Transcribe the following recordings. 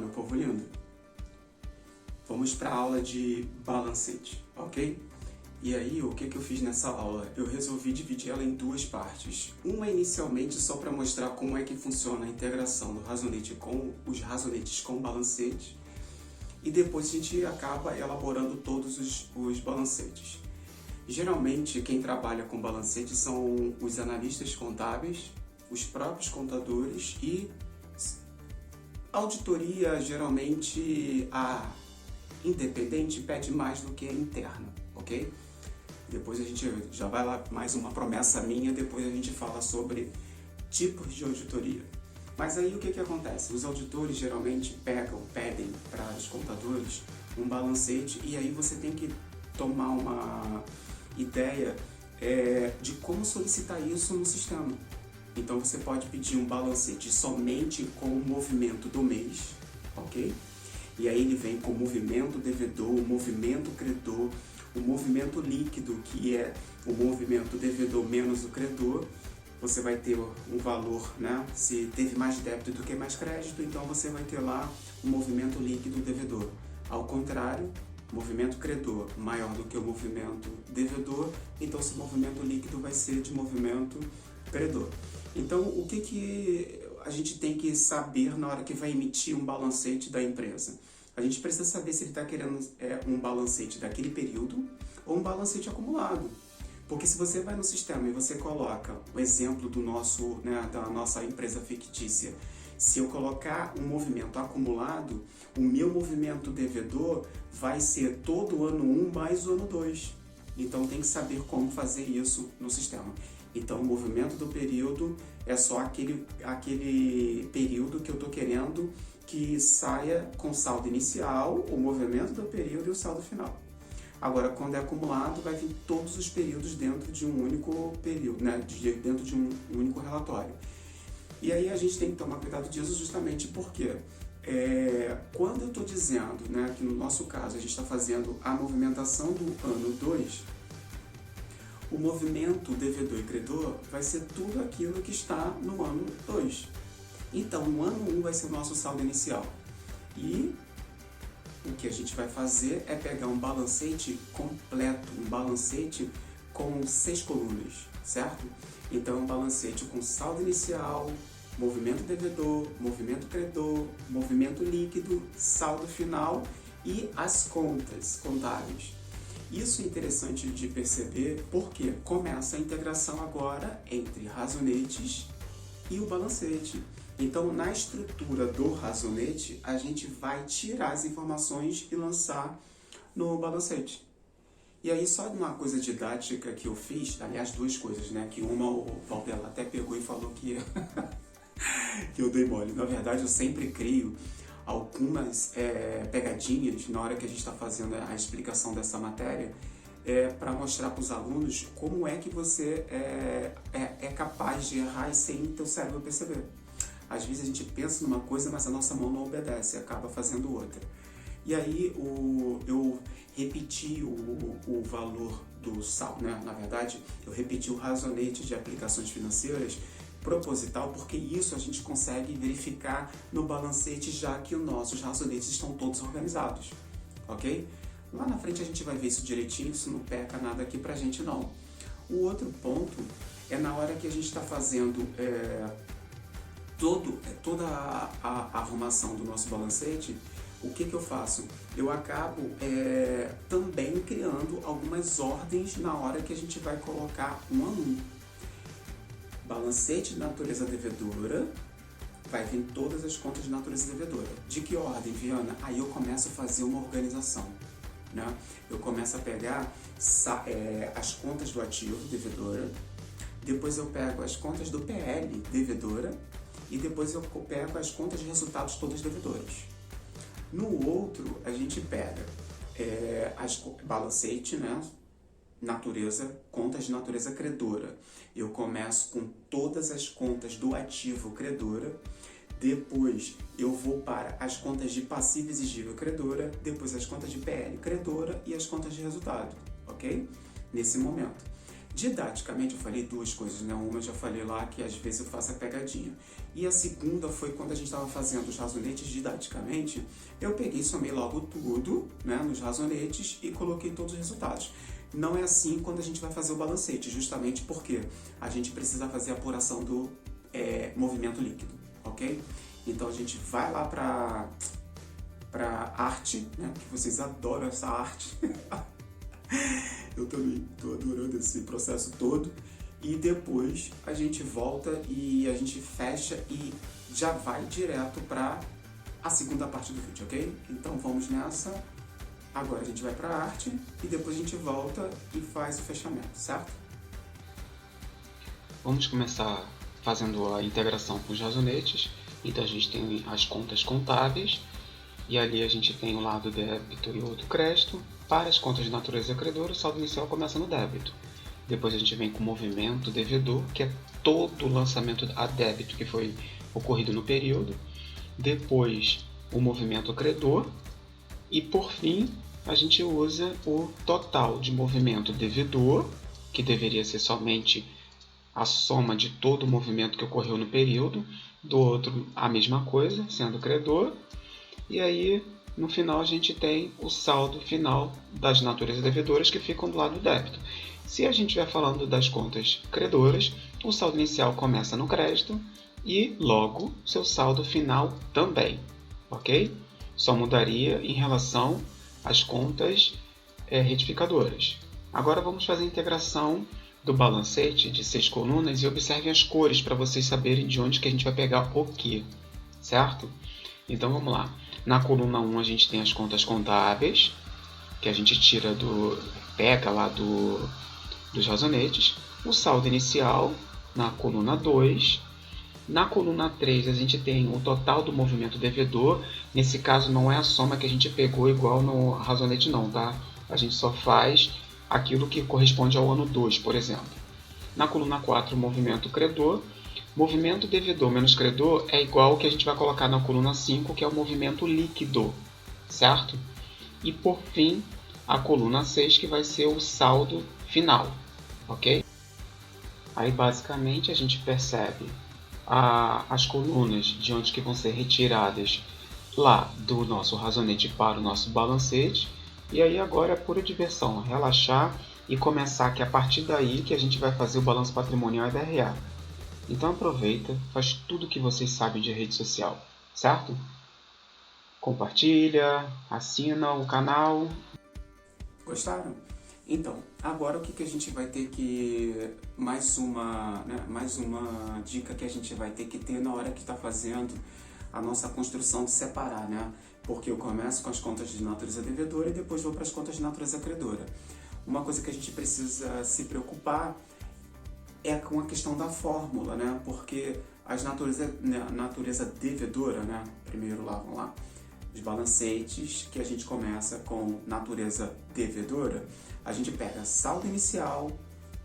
meu povo lindo? Vamos para a aula de balancete, ok? E aí, o que eu fiz nessa aula? Eu resolvi dividir ela em duas partes. Uma inicialmente só para mostrar como é que funciona a integração do razonete com os razonetes com balancete. E depois a gente acaba elaborando todos os balancetes. Geralmente, quem trabalha com balancete são os analistas contábeis, os próprios contadores e auditoria, geralmente a independente pede mais do que a interna, ok? Depois a gente já vai lá, mais uma promessa minha, depois a gente fala sobre tipos de auditoria. Mas aí o que acontece? Os auditores geralmente pedem para os contadores um balancete e aí você tem que tomar uma ideia de como solicitar isso no sistema. Então você pode pedir um balancete somente com o movimento do mês, ok? E aí ele vem com o movimento devedor, o movimento credor, o movimento líquido, que é o movimento devedor menos o credor. Você vai ter um valor, né? Se teve mais débito do que mais crédito, então você vai ter lá o movimento líquido devedor. Ao contrário, movimento credor maior do que o movimento devedor, então esse movimento líquido vai ser de movimento credor. Então, o que a gente tem que saber na hora que vai emitir um balancete da empresa? A gente precisa saber se ele está querendo um balancete daquele período ou um balancete acumulado. Porque se você vai no sistema e você coloca o exemplo da nossa empresa fictícia, se eu colocar um movimento acumulado, o meu movimento devedor vai ser todo o ano 1 mais o ano 2. Então tem que saber como fazer isso no sistema. Então o movimento do período é só aquele período que eu estou querendo que saia com saldo inicial, o movimento do período e o saldo final. Agora, quando é acumulado, vai vir todos os períodos dentro de um único período, né? Dentro de um único relatório. E aí a gente tem que tomar cuidado disso justamente porque quando eu estou dizendo, né, que no nosso caso a gente está fazendo a movimentação do ano 2, o movimento devedor e credor vai ser tudo aquilo que está no ano 2. Então, no ano 1 vai ser o nosso saldo inicial. E o que a gente vai fazer é pegar um balancete completo, um balancete com 6 colunas, certo? Então, um balancete com saldo inicial, movimento devedor, movimento credor, movimento líquido, saldo final e as contas contábeis. Isso é interessante de perceber porque começa a integração agora entre razonetes e o balancete. Então, na estrutura do razonete, a gente vai tirar as informações e lançar no balancete. E aí, só uma coisa didática que eu fiz, aliás, duas coisas, né? Que uma o Valdela até pegou e falou que, que eu dei mole. Na verdade, eu sempre crio algumas pegadinhas na hora que a gente está fazendo a explicação dessa matéria, para mostrar para os alunos como é que você é capaz de errar sem o teu cérebro perceber. Às vezes a gente pensa numa coisa, mas a nossa mão não obedece, acaba fazendo outra. E aí eu repeti o valor do saldo, né? Na verdade, eu repeti o razonete de aplicações financeiras proposital, porque isso a gente consegue verificar no balancete, já que os nossos razonetes estão todos organizados, ok? Lá na frente a gente vai ver isso direitinho, isso não peca nada aqui pra gente não. O outro ponto é na hora que a gente está fazendo toda a arrumação do nosso balancete, o que eu faço? Eu acabo também criando algumas ordens na hora que a gente vai colocar um a um. Balancete de natureza devedora, vai vir todas as contas de natureza devedora. De que ordem, Viana? Aí eu começo a fazer uma organização, né? Eu começo a pegar as contas do ativo, devedora, depois eu pego as contas do PL, devedora, e depois eu pego as contas de resultados todas devedoras. No outro, a gente pega balancete, né? Contas de natureza credora. Eu começo com todas as contas do ativo credora, depois eu vou para as contas de passivo exigível credora, depois as contas de PL credora e as contas de resultado, ok? Nesse momento. Didaticamente, eu falei duas coisas, né? Uma eu já falei lá que às vezes eu faço a pegadinha. E a segunda foi quando a gente estava fazendo os razonetes didaticamente, eu peguei e somei logo tudo, né, nos razonetes e coloquei todos os resultados. Não é assim quando a gente vai fazer o balancete, justamente porque a gente precisa fazer a apuração do movimento líquido, ok? Então a gente vai lá para arte, né, que vocês adoram essa arte. Eu também estou adorando esse processo todo. E depois a gente volta e a gente fecha e já vai direto para a segunda parte do vídeo, ok? Então vamos nessa. Agora a gente vai para a arte e depois a gente volta e faz o fechamento, certo? Vamos começar fazendo a integração com os razonetes. Então a gente tem as contas contábeis e ali a gente tem o lado débito e o outro crédito. Para as contas de natureza credora, o saldo inicial começa no débito. Depois a gente vem com o movimento devedor, que é todo o lançamento a débito que foi ocorrido no período. Depois o movimento credor. E por fim, a gente usa o total de movimento devedor, que deveria ser somente a soma de todo o movimento que ocorreu no período. Do outro, a mesma coisa, sendo credor. E aí, no final, a gente tem o saldo final das naturezas devedoras que ficam do lado do débito. Se a gente estiver falando das contas credoras, o saldo inicial começa no crédito e, logo, seu saldo final também, ok? Só mudaria em relação às contas retificadoras. Agora vamos fazer a integração do balancete de 6 colunas e observem as cores para vocês saberem de onde que a gente vai pegar o que, certo? Então vamos lá. Na coluna 1 a gente tem as contas contábeis, que a gente pega lá dos razonetes. O saldo inicial na coluna 2. Na coluna 3 a gente tem o total do movimento devedor. Nesse caso não é a soma que a gente pegou igual no razonete não, tá? A gente só faz aquilo que corresponde ao ano 2, por exemplo. Na coluna 4, o movimento credor. Movimento devedor menos credor é igual ao que a gente vai colocar na coluna 5, que é o movimento líquido, certo? E por fim, a coluna 6, que vai ser o saldo final, ok? Aí basicamente a gente percebe as colunas de onde que vão ser retiradas lá do nosso razonete para o nosso balancete. E aí agora é pura diversão, relaxar e começar que a partir daí que a gente vai fazer o balanço patrimonial e DRA. Então aproveita, faz tudo que vocês sabem de rede social, certo? Compartilha, assina o canal. Gostaram? Então, agora o que a gente vai ter que... mais uma dica que a gente vai ter que ter na hora que está fazendo a nossa construção de separar, né? Porque eu começo com as contas de natureza devedora e depois vou para as contas de natureza credora. Uma coisa que a gente precisa se preocupar é com a questão da fórmula, né? Porque as natureza devedora, né? Primeiro lá, vamos lá. Os balancetes, que a gente começa com natureza devedora, a gente pega saldo inicial,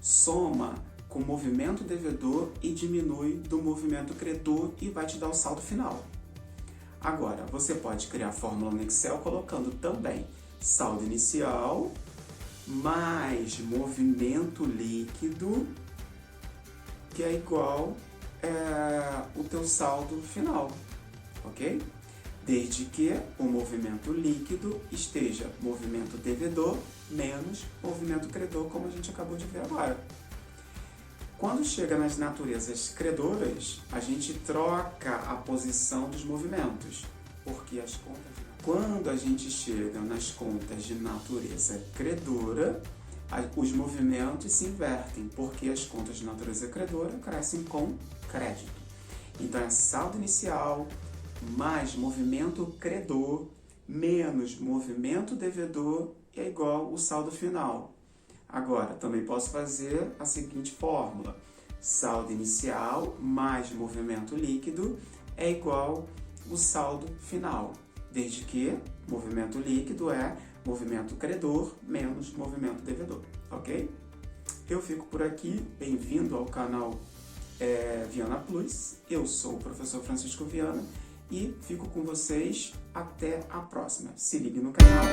soma com movimento devedor e diminui do movimento credor e vai te dar o saldo final. Agora, você pode criar a fórmula no Excel colocando também saldo inicial mais movimento líquido, que é igual o teu saldo final, ok? Desde que o movimento líquido esteja movimento devedor menos movimento credor, como a gente acabou de ver agora. Quando chega nas naturezas credoras, a gente troca a posição dos movimentos, porque quando a gente chega nas contas de natureza credora, os movimentos se invertem, porque as contas de natureza credora crescem com crédito. Então é saldo inicial mais movimento credor menos movimento devedor é igual o saldo final. Agora, também posso fazer a seguinte fórmula. Saldo inicial mais movimento líquido é igual o saldo final, desde que movimento líquido é movimento credor menos movimento devedor, ok? Eu fico por aqui, bem-vindo ao canal Viana Plus, eu sou o professor Francisco Viana e fico com vocês até a próxima. Se ligue no canal.